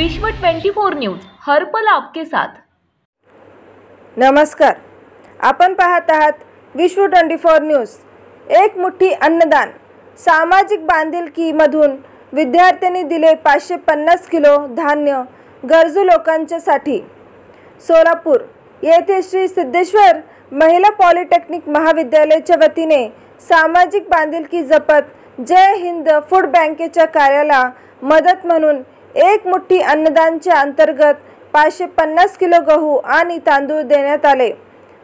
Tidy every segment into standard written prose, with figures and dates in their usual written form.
विश्व 24 न्यूज हर पल आपके साथ। नमस्कार, आपण पाहत आहात विश्व 24 न्यूज। एक मुठ्ठी अन्नदान सामाजिक बांधिलकीमधून विद्यार्थ्यांनी दिले 550 किलो धान्य गरजू लोकांच्यासाठी। सोलापूर येथे श्री सिद्धेश्वर महिला पॉलिटेक्निक महाविद्यालयाच्या वतीने सामाजिक बांधिलकी जपत जय हिंद फूड बँकेच्या कार्याला मदत म्हणून एक मुठ्ठी अन्नदानच्या अंतर्गत 550 किलो गहू आणि तांदूळ देण्यात आले।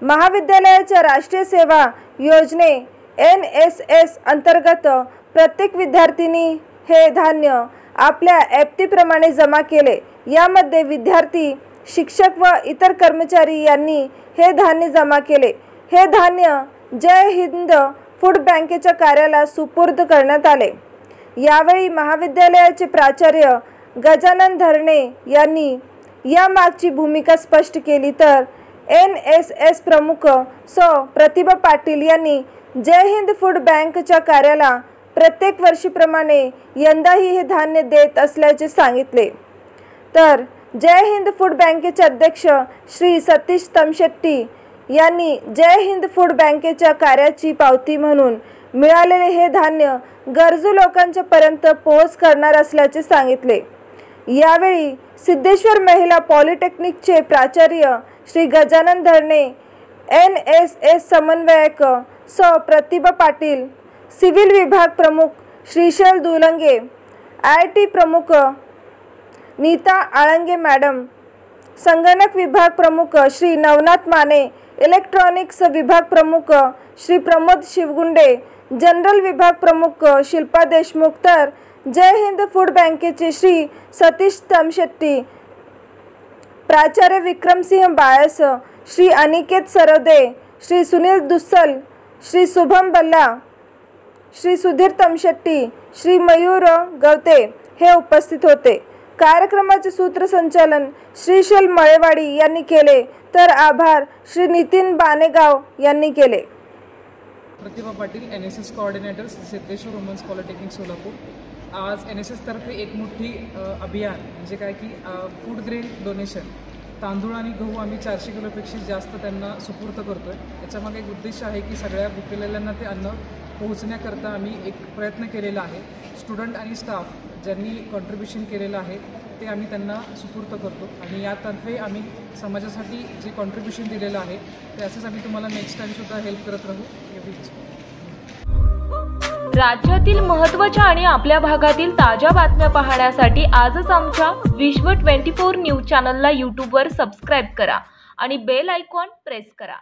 महाविद्यालयाच्या राष्ट्रीय सेवा योजने NSS अंतर्गत प्रत्येक विद्यार्थ्यांनी हे धान्य आपल्या ऐपतीप्रमाणे जमा केले। यामध्ये विद्यार्थी, शिक्षक व इतर कर्मचारी यांनी हे धान्य जमा केले। हे धान्य जय हिंद फूड बँकेच्या कार्याला सुपूर्द करण्यात आले। यावेळी महाविद्यालयाचे प्राचार्य गजानन धरणे यांनी यामागची भूमिका स्पष्ट केली, तर NSS प्रमुख सौ प्रतिभा पाटील यांनी जय हिंद फूड बँकच्या कार्याला प्रत्येक वर्षीप्रमाणे यंदाही हे धान्य देत असल्याचे सांगितले। तर जय हिंद फूड बँकेचे अध्यक्ष श्री सतीश तमशेट्टी यांनी जय हिंद फूड बँकेच्या कार्याची पावती म्हणून मिळालेले हे धान्य गरजू लोकांच्या पर्यंत पोहोच करणार असल्याचे सांगितले। यावेळी सिद्धेश्वर महिला पॉलिटेक्निकचे प्राचार्य श्री गजानन धरणे, NSS समन्वयक सौ प्रतिभा पाटील, सिव्हिल विभाग प्रमुख श्रीशैल दुलंगे, IT प्रमुख नीता आळंगे मॅडम, संगणक विभाग प्रमुख श्री नवनाथ माने, इलेक्ट्रॉनिक्स विभाग प्रमुख श्री प्रमोद शिवगुंडे, जनरल विभाग प्रमुख शिल्पा देशमुख, तर जय हिंद फूड बँकेचे श्री सतीश तमशेट्टी, प्राचार्य विक्रमसिंह बाळस, श्री अनिकेत सरवदे, श्री सुनील दुस्सल, श्री शुभम बल्ला, श्री सुधीर तमशेट्टी, श्री मयूर गवते हे उपस्थित होते। कार्यक्रमाचे सूत्रसंचालन श्रीशैल मळेवाडी यांनी केले, तर आभार श्री नितीन बानेगाव यांनी केले। Pratibha Patil, NSS coordinator, Siddheshwar women's polytechnic Solapur. आज NSS तर्फे एक मोठी अभियान म्हणजे काय की फूड ग्रेन डोनेशन, तांदूळ आणि गहू आम्ही 400 किलोपेक्षा जास्त त्यांना सुपूर्द करतोय। याच्यामागे एक उद्देश आहे की सगळ्या भुकेलेल्यांना ते अन्न पोहोचण्याकरता आम्ही एक प्रयत्न केलेला आहे। स्टुडंट आणि स्टाफ ज्यांनी कॉन्ट्रीब्युशन केलेलं आहे ते आम्ही त्यांना सुपूर्द करतो आणि यातर्फे आम्ही समाजासाठी जे कॉन्ट्रीब्युशन दिलेलं आहे ते असंच आम्ही तुम्हाला नेक्स्ट टाइम सुद्धा हेल्प करत राहू एवढीच। राज्यातील महत्त्वाच्या आणि आपल्या भागातील ताज्या बातम्या पाहण्यासाठी आजच आमच्या विश्व 24 न्यूज चॅनलला YouTube वर सबस्क्राइब करा आणि बेल आयकॉन प्रेस करा।